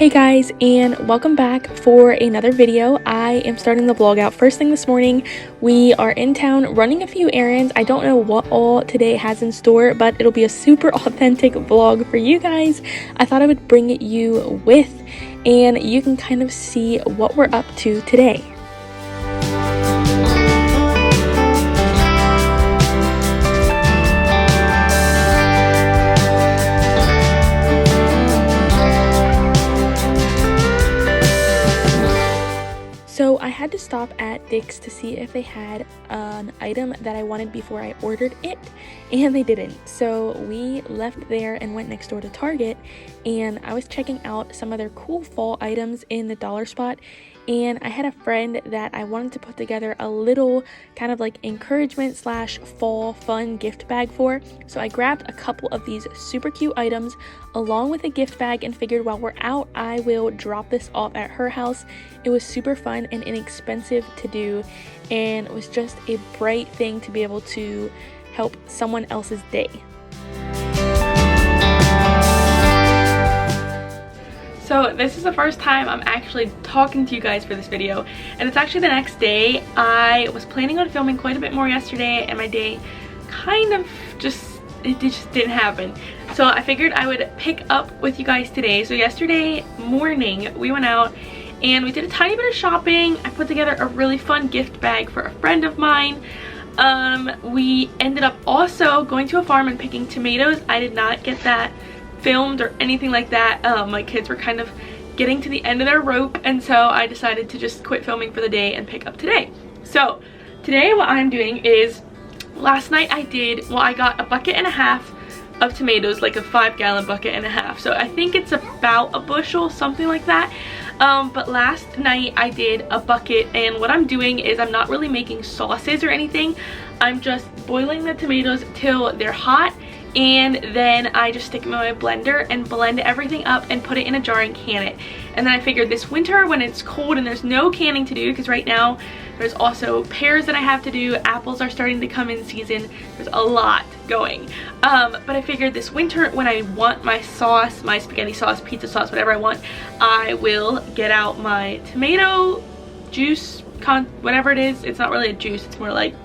Hey guys, and welcome back for another video. I am starting the vlog out first thing this morning. We are in town running a few errands. I don't know what all today has in store, but it'll be a super authentic vlog for you guys. I thought I would bring you with, and you can kind of see what we're up to today. So I had to stop at Dick's to see if they had an item that I wanted before I ordered it, and they didn't. So we left there and went next door to Target, and I was checking out some of their cool fall items in the dollar spot, and I had a friend that I wanted to put together a little kind of like encouragement slash fall fun gift bag for. So I grabbed a couple of these super cute items along with a gift bag and figured while we're out, I will drop this off at her house. It was super fun and inexpensive to do, and it was just a bright thing to be able to help someone else's day. So this is the first time I'm actually talking to you guys for this video, and it's actually the next day. I was planning on filming quite a bit more yesterday, and my day kind of just didn't happen. So I figured I would pick up with you guys today. So yesterday morning we went out and we did a tiny bit of shopping. I put together a really fun gift bag for a friend of mine. We ended up also going to a farm and picking tomatoes. I did not get that filmed or anything like that. My kids were kind of getting to the end of their rope, and so I decided to just quit filming for the day and pick up today. So today what I'm doing is, last night I got a bucket and a half of tomatoes, like a 5-gallon bucket and a half. So I think it's about a bushel, something like that. But last night I did a bucket, and what I'm doing is I'm not really making sauces or anything. I'm just boiling the tomatoes till they're hot, and then I just stick them in my blender and blend everything up and put it in a jar and can it. And then I figured this winter when it's cold and there's no canning to do, because right now there's also pears that I have to do, apples are starting to come in season, there's a lot going. But I figured this winter when I want my sauce, my spaghetti sauce, pizza sauce, whatever I want, I will get out my tomato juice, whatever it is. It's not really a juice, it's more like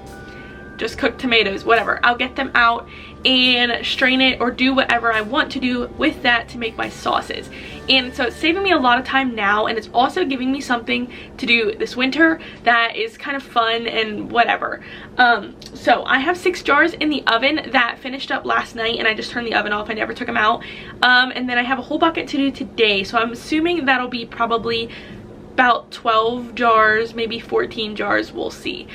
just cooked tomatoes, whatever. I'll get them out and strain it or do whatever I want to do with that to make my sauces. And so it's saving me a lot of time now, and it's also giving me something to do this winter that is kind of fun and whatever. So I have 6 jars in the oven that finished up last night, and I just turned the oven off. I never took them out. And then I have a whole bucket to do today, so I'm assuming that'll be probably about 12 jars, maybe 14 jars, we'll see.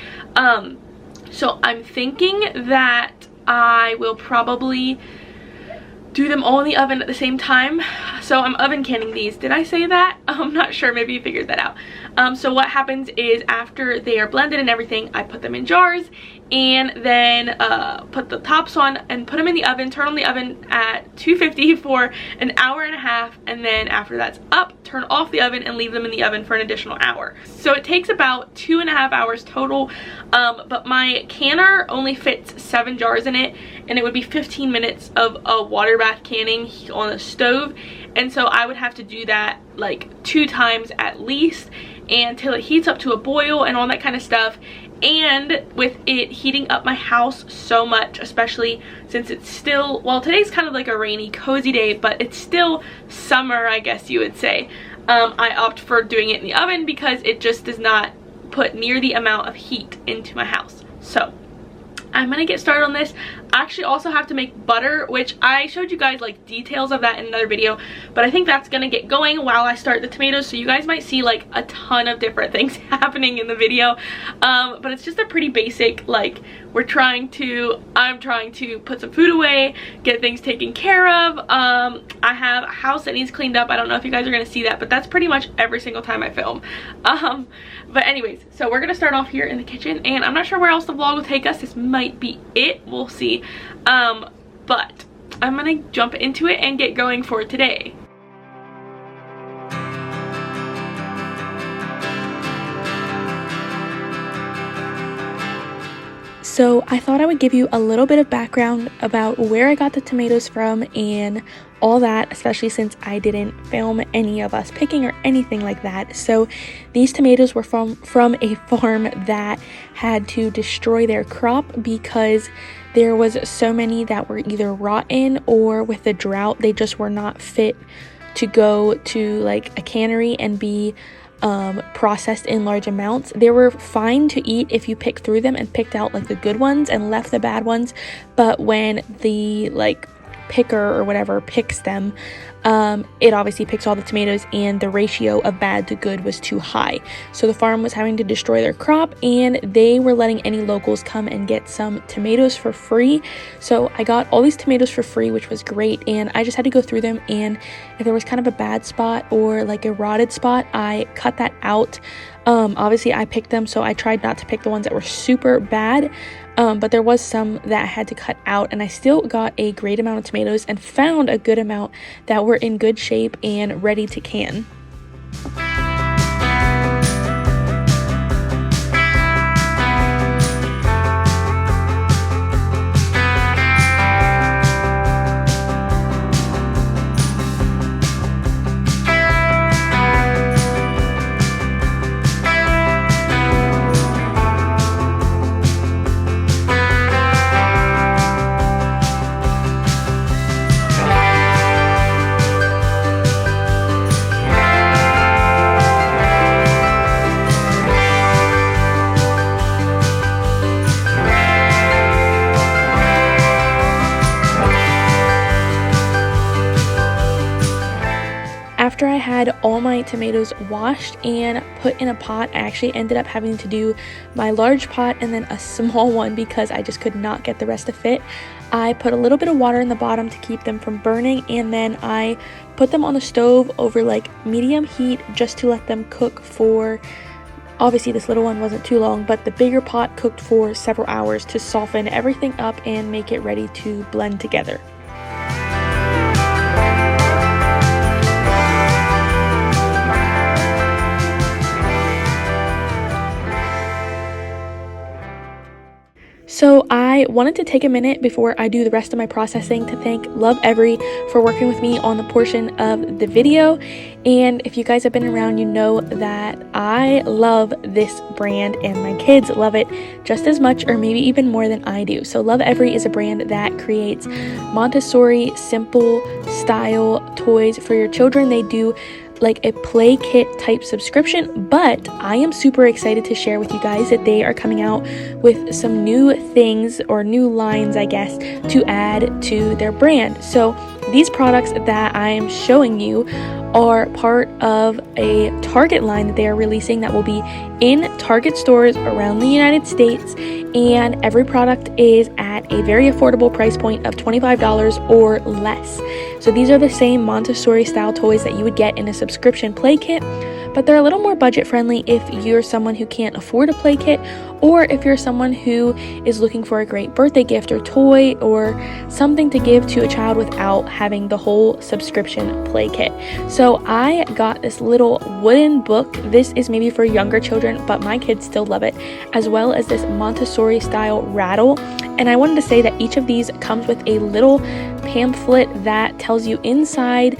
So I'm thinking that I will probably do them all in the oven at the same time. So I'm oven canning these. Did I say that? I'm not sure. Maybe you figured that out. So what happens is after they are blended and everything, I put them in jars and then put the tops on and put them in the oven, turn on the oven at 250 for an hour and a half, and then after that's up, turn off the oven and leave them in the oven for an additional hour. So it takes about 2.5 hours total, but my canner only fits 7 jars in it, and it would be 15 minutes of a water bath canning on the stove, and so I would have to do that like 2 times at least until it heats up to a boil and all that kind of stuff. And with it heating up my house so much, especially since it's still, well, today's kind of like a rainy, cozy day, but it's still summer, I guess you would say. I opt for doing it in the oven because it just does not put near the amount of heat into my house. So I'm gonna get started on this. I actually also have to make butter, which I showed you guys like details of that in another video, but I think that's gonna get going while I start the tomatoes, so you guys might see like a ton of different things happening in the video. But it's just a pretty basic, like I'm trying to put some food away, get things taken care of. I have a house that needs cleaned up. I don't know if you guys are gonna see that, but that's pretty much every single time I film. But anyways, so we're gonna start off here in the kitchen, and I'm not sure where else the vlog will take us. This might be it, we'll see. But I'm gonna jump into it and get going for today. So I thought I would give you a little bit of background about where I got the tomatoes from and all that, especially since I didn't film any of us picking or anything like that. So these tomatoes were from a farm that had to destroy their crop because there was so many that were either rotten, or with the drought they just were not fit to go to like a cannery and be processed in large amounts. They were fine to eat if you picked through them and picked out like the good ones and left the bad ones, but when the like picker or whatever picks them, it obviously picks all the tomatoes, and the ratio of bad to good was too high. So the farm was having to destroy their crop, and they were letting any locals come and get some tomatoes for free. So I got all these tomatoes for free, which was great, and I just had to go through them, and if there was kind of a bad spot or like a rotted spot, I cut that out. Obviously I picked them, so I tried not to pick the ones that were super bad, but there was some that I had to cut out, and I still got a great amount of tomatoes and found a good amount that were in good shape and ready to can. After I had all my tomatoes washed and put in a pot, I actually ended up having to do my large pot and then a small one because I just could not get the rest to fit. I put a little bit of water in the bottom to keep them from burning, and then I put them on the stove over like medium heat just to let them cook for, obviously this little one wasn't too long, but the bigger pot cooked for several hours to soften everything up and make it ready to blend together. So I wanted to take a minute before I do the rest of my processing to thank Lovevery for working with me on the portion of the video. And if you guys have been around, you know that I love this brand and my kids love it just as much or maybe even more than I do. So Lovevery is a brand that creates Montessori simple style toys for your children. They do like a play kit type subscription, but I am super excited to share with you guys that they are coming out with some new things, or new lines I guess, to add to their brand. So these products that I am showing you are part of a Target line that they are releasing that will be in Target stores around the United States, and every product is at a very affordable price point of $25 or less. So these are the same Montessori style toys that you would get in a subscription play kit, but they're a little more budget friendly if you're someone who can't afford a play kit, or if you're someone who is looking for a great birthday gift or toy or something to give to a child without having the whole subscription play kit. So I got this little wooden book. This is maybe for younger children, but my kids still love it, as well as this Montessori style rattle. And I wanted to say that each of these comes with a little pamphlet that tells you inside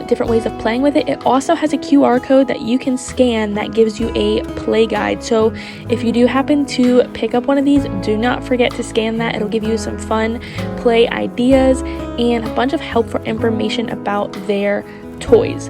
different ways of playing with it. It also has a QR code that you can scan that gives you a play guide. So if you do happen to pick up one of these, do not forget to scan that. It'll give you some fun play ideas and a bunch of helpful information about their toys.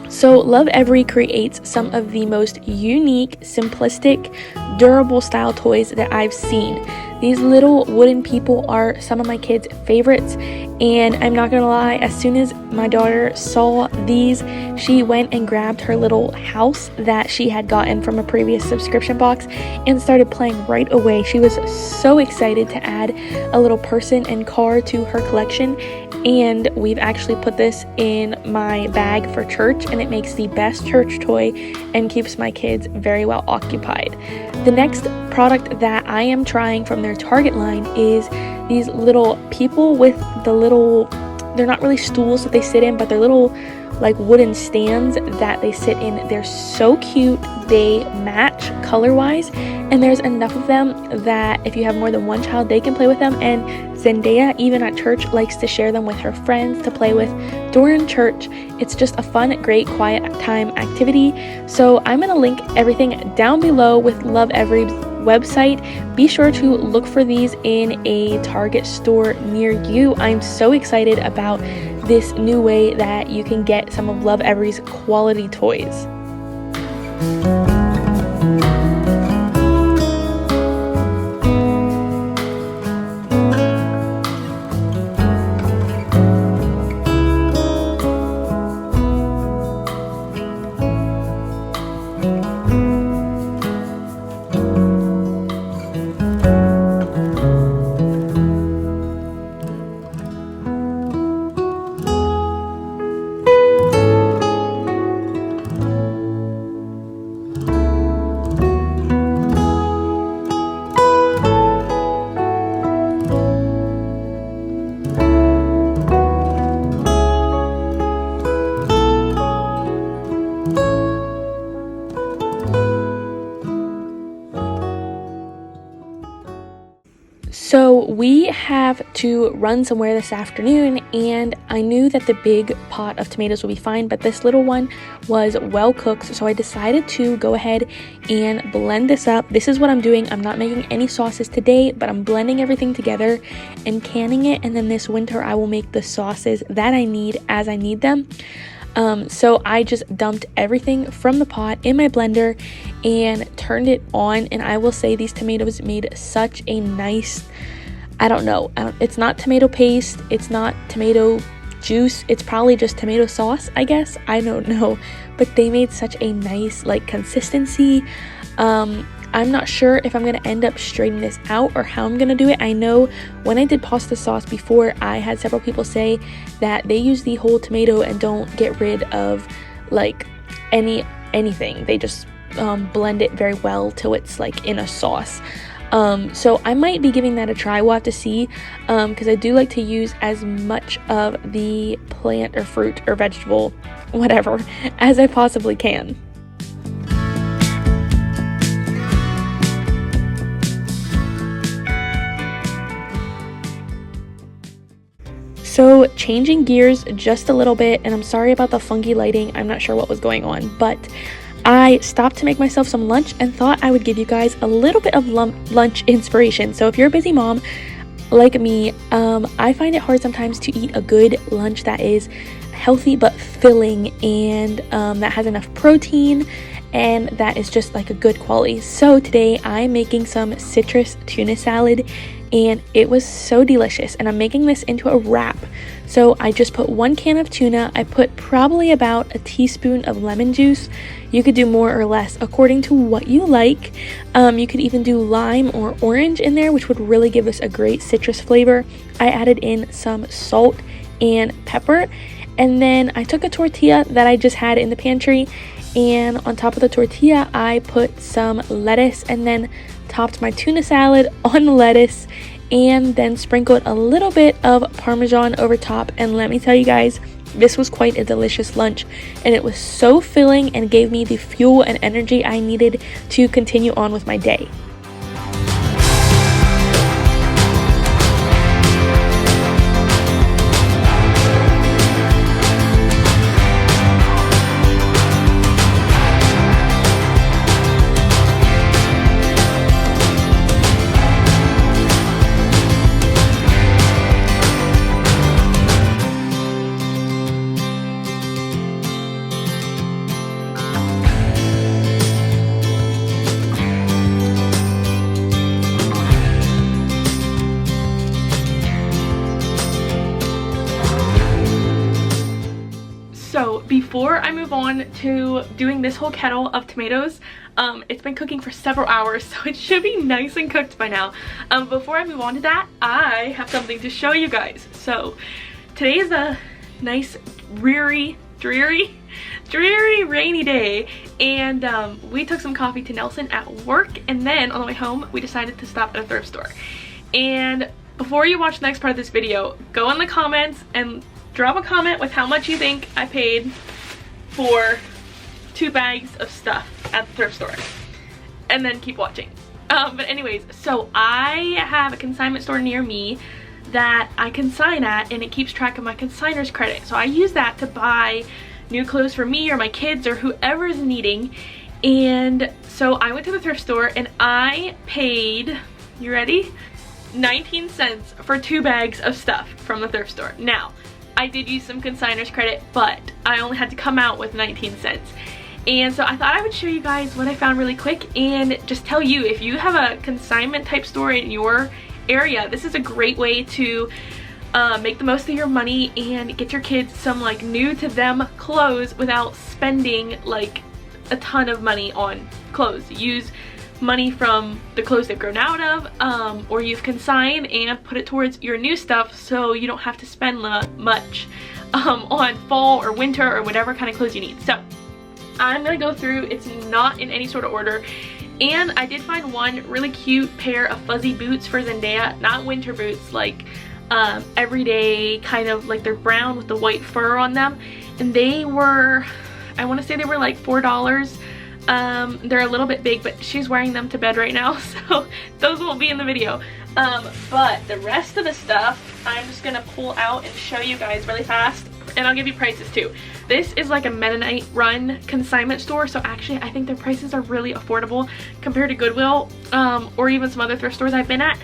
So Lovevery creates some of the most unique, simplistic, durable style toys that I've seen. These little wooden people are some of my kids' favorites, and I'm not gonna lie, as soon as my daughter saw these, she went and grabbed her little house that she had gotten from a previous subscription box and started playing right away. She was so excited to add a little person and car to her collection, and we've actually put this in my bag for church, and it makes the best church toy and keeps my kids very well occupied. The next product that I am trying from their Target line is these little people with the little, they're not really stools that they sit in, but they're little like wooden stands that they sit in. They're so cute. They match color wise, and there's enough of them that if you have more than one child, they can play with them. And Zendaya, even at church, likes to share them with her friends to play with during church. It's just a fun, great, quiet time activity. So I'm going to link everything down below with Lovevery's website. Be sure to look for these in a Target store near you. I'm so excited about this new way that you can get some of Lovevery's quality toys. So we have to run somewhere this afternoon, and I knew that the big pot of tomatoes would be fine, but this little one was well cooked, so I decided to go ahead and blend this up. This is what I'm doing. I'm not making any sauces today, but I'm blending everything together and canning it, and then this winter I will make the sauces that I need as I need them. So I just dumped everything from the pot in my blender and turned it on, and I will say these tomatoes made such a nice, it's not tomato paste, it's not tomato juice, it's probably just tomato sauce, I guess, I don't know, but they made such a nice consistency. I'm not sure if I'm going to end up straightening this out or how I'm going to do it. I know when I did pasta sauce before, I had several people say that they use the whole tomato and don't get rid of anything. They just blend it very well till it's in a sauce. So I might be giving that a try. We'll have to see, because I do like to use as much of the plant or fruit or vegetable, whatever, as I possibly can. So changing gears just a little bit, and I'm sorry about the funky lighting, I'm not sure what was going on, but I stopped to make myself some lunch and thought I would give you guys a little bit of lunch inspiration. So if you're a busy mom like me, I find it hard sometimes to eat a good lunch that is healthy but filling, and that has enough protein and that is just a good quality. So today I'm making some citrus tuna salad, and it was so delicious, and I'm making this into a wrap. So I just put 1 can of tuna. I put probably about a teaspoon of lemon juice. You could do more or less according to what you like. You could even do lime or orange in there, which would really give us a great citrus flavor. I added in some salt and pepper, and then I took a tortilla that I just had in the pantry, and on top of the tortilla I put some lettuce, and then topped my tuna salad on the lettuce, and then sprinkled a little bit of Parmesan over top. And let me tell you guys, this was quite a delicious lunch, and it was so filling and gave me the fuel and energy I needed to continue on with my day. So before I move on to doing this whole kettle of tomatoes, it's been cooking for several hours, so it should be nice and cooked by now. Before I move on to that, I have something to show you guys. So today is a nice dreary rainy day, and we took some coffee to Nelson at work, and then on the way home we decided to stop at a thrift store. And before you watch the next part of this video, go in the comments and drop a comment with how much you think I paid for 2 bags of stuff at the thrift store, and then keep watching. But anyways, so I have a consignment store near me that I consign at, and it keeps track of my consigner's credit. So I use that to buy new clothes for me or my kids or whoever is needing. And so I went to the thrift store and I paid, you ready? 19 cents for 2 bags of stuff from the thrift store. Now, I did use some consigner's credit, but I only had to come out with 19 cents. And so I thought I would show you guys what I found really quick and just tell you, if you have a consignment type store in your area, this is a great way to make the most of your money and get your kids some like new to them clothes without spending like a ton of money on clothes. Use money from the clothes they've grown out of, or you've consigned, and put it towards your new stuff so you don't have to spend much on fall or winter or whatever kind of clothes you need. So I'm gonna go through, it's not in any sort of order, and I did find one really cute pair of fuzzy boots for Zendaya, not winter boots, like everyday kind of, like they're brown with the white fur on them, and they were, I want to say they were like $4. They're a little bit big, but she's wearing them to bed right now, so those won't be in the video. But the rest of the stuff I'm just gonna pull out and show you guys really fast, and I'll give you prices too. This is like a Mennonite run consignment store, so actually I think their prices are really affordable compared to Goodwill, or even some other thrift stores I've been at,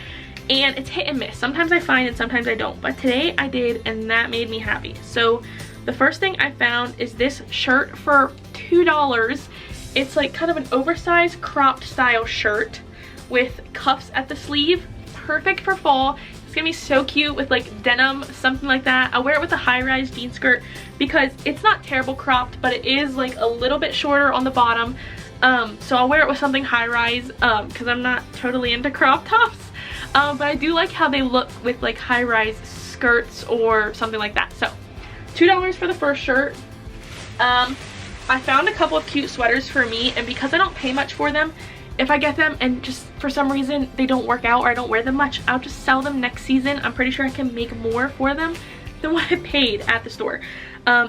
and it's hit and miss. Sometimes I find and sometimes I don't, but today I did, and that made me happy. So the first thing I found is this shirt for $2. It's like kind of an oversized cropped style shirt with cuffs at the sleeve, perfect for fall. It's gonna be so cute with like denim, something like that. I'll wear it with a high-rise jean skirt because it's not terrible cropped, but it is like a little bit shorter on the bottom. So I'll wear it with something high-rise because I'm not totally into crop tops. But I do like how they look with like high-rise skirts or something like that. So $2 for the first shirt. I found a couple of cute sweaters for me, and because I don't pay much for them, if I get them and just for some reason they don't work out or I don't wear them much, I'll just sell them next season. I'm pretty sure I can make more for them than what I paid at the store.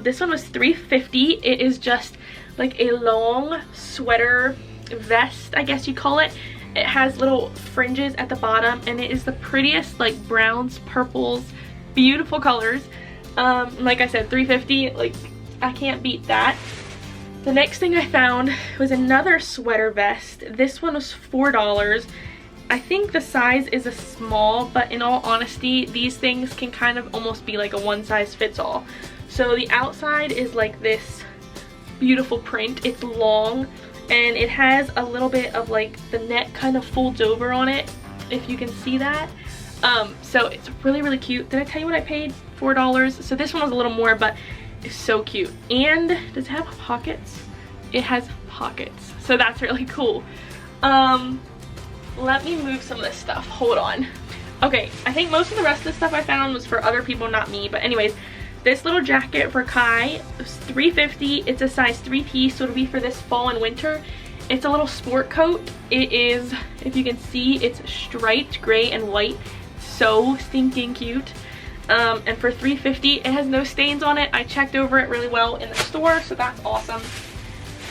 This one was $3.50. It is just like a long sweater vest, I guess you call it. It has little fringes at the bottom, and it is the prettiest, like browns, purples, beautiful colors. Like I said, $3.50, like I can't beat that. The next thing I found was another sweater vest. This one was $4. I think the size is a small, but in all honesty, these things can kind of almost be like a one size fits all. So the outside is like this beautiful print. It's long, and it has a little bit of like the neck kind of folds over on it, if you can see that. So it's really, really cute. Did I tell you what I paid? $4. So this one was a little more, but it's so cute. And does it have pockets? It has pockets, so that's really cool. Let me move some of this stuff. Hold on. Okay, I think most of the rest of the stuff I found was for other people, not me. But anyways, this little jacket for Kai was $3.50. It's a size 3-piece, so it'll be for this fall and winter. It's a little sport coat. It is, if you can see, it's striped gray and white. So stinking cute. And for $3.50, it has no stains on it. I checked over it really well in the store, so that's awesome.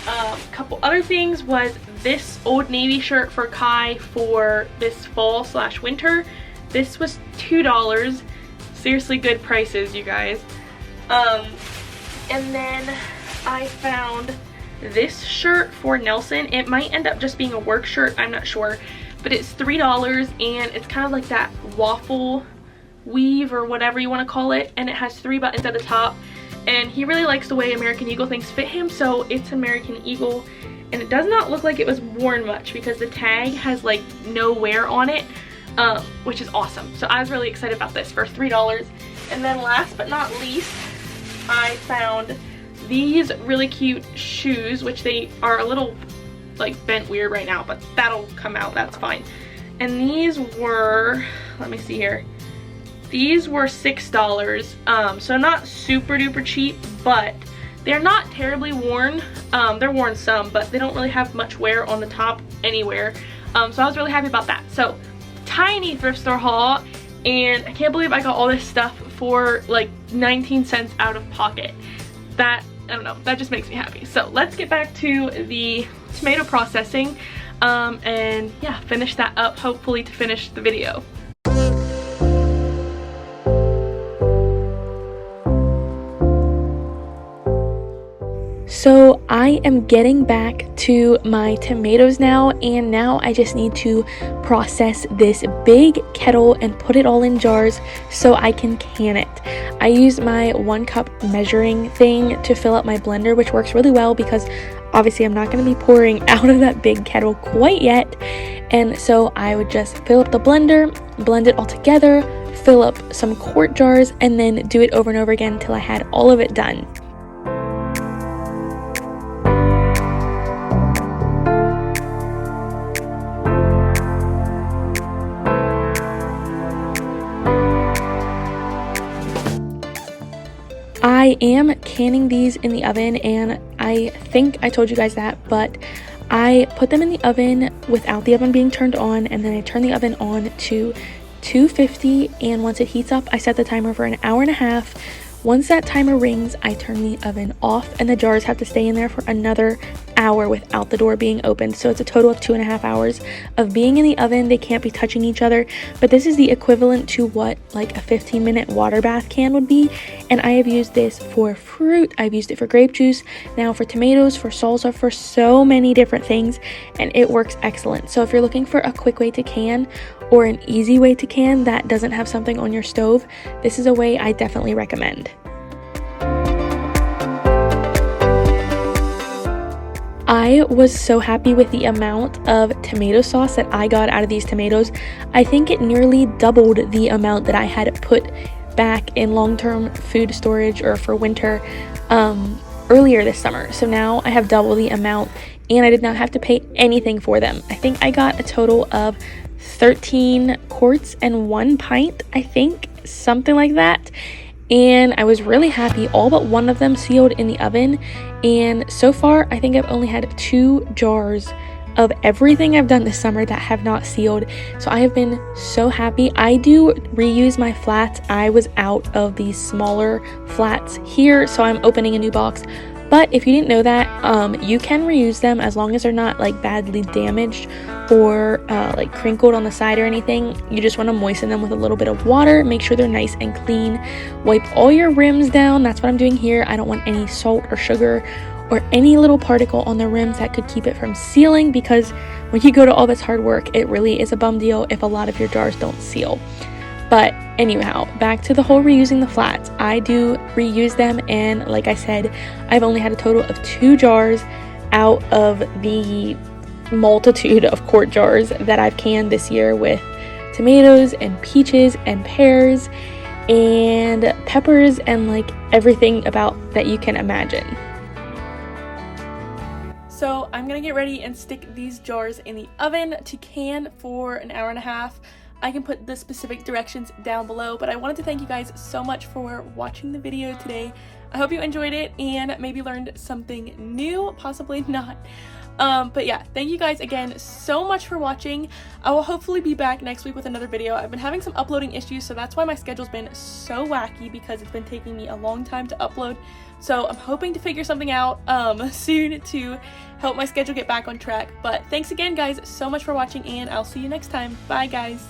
A couple other things was this Old Navy shirt for Kai for this fall / winter. This was $2. Seriously good prices, you guys. And then I found this shirt for Nelson. It might end up just being a work shirt, I'm not sure, but it's $3, and it's kind of like that waffle weave or whatever you want to call it, and it has 3 buttons at the top, and he really likes the way American Eagle things fit him, so it's American Eagle. And it does not look like it was worn much because the tag has like no wear on it, which is awesome. So I was really excited about this for $3. And then last but not least, I found these really cute shoes, which they are a little like bent weird right now, but that'll come out, that's fine. And these were, let me see here, these were $6, so not super duper cheap, but they're not terribly worn. They're worn some, but they don't really have much wear on the top anywhere. So I was really happy about that. So tiny thrift store haul, and I can't believe I got all this stuff for like 19 cents out of pocket. That, I don't know, that just makes me happy. So let's get back to the tomato processing. and yeah, finish that up hopefully to finish the video. So I am getting back to my tomatoes now, and now I just need to process this big kettle and put it all in jars so I can can it. I use my 1 cup measuring thing to fill up my blender, which works really well because obviously I'm not going to be pouring out of that big kettle quite yet. And so I would just fill up the blender, blend it all together, fill up some quart jars, and then do it over and over again until I had all of it done. I am canning these in the oven, and I think I told you guys that, but I put them in the oven without the oven being turned on, and then I turn the oven on to 250, and once it heats up, I set the timer for an hour and a half. Once that timer rings, I turn the oven off, and the jars have to stay in there for another hour without the door being opened. So it's a total of 2.5 hours of being in the oven. They can't be touching each other, but this is the equivalent to what like a 15-minute water bath can would be. And I have used this for fruit, I've used it for grape juice, now for tomatoes, for salsa, for so many different things, and it works excellent. So if you're looking for a quick way to can or an easy way to can that doesn't have something on your stove, this is a way I definitely recommend. I was so happy with the amount of tomato sauce that I got out of these tomatoes. I think it nearly doubled the amount that I had put back in long-term food storage or for winter earlier this summer. So now I have double the amount, and I did not have to pay anything for them. I think I got a total of 13 quarts and 1 pint, I think, something like that. And I was really happy. All but one of them sealed in the oven, and so far I think I've only had 2 jars of everything I've done this summer that have not sealed. So I have been so happy. I do reuse my flats. I was out of these smaller flats here, so I'm opening a new box. But if you didn't know that, you can reuse them as long as they're not like badly damaged or like crinkled on the side or anything. You just want to moisten them with a little bit of water, make sure they're nice and clean, wipe all your rims down. That's what I'm doing here. I don't want any salt or sugar or any little particle on the rims that could keep it from sealing, because when you go to all this hard work, it really is a bum deal if a lot of your jars don't seal. But anyhow, back to the whole reusing the flats. I do reuse them, and like I said, I've only had a total of 2 jars out of the multitude of quart jars that I've canned this year with tomatoes and peaches and pears and peppers and like everything about that you can imagine. So I'm gonna get ready and stick these jars in the oven to can for an hour and a half. I can put the specific directions down below, but I wanted to thank you guys so much for watching the video today. I hope you enjoyed it and maybe learned something new, possibly not. But yeah, thank you guys again so much for watching. I will hopefully be back next week with another video. I've been having some uploading issues, so that's why my schedule's been so wacky, because it's been taking me a long time to upload. So I'm hoping to figure something out soon to help my schedule get back on track. But thanks again guys so much for watching, and I'll see you next time. Bye guys.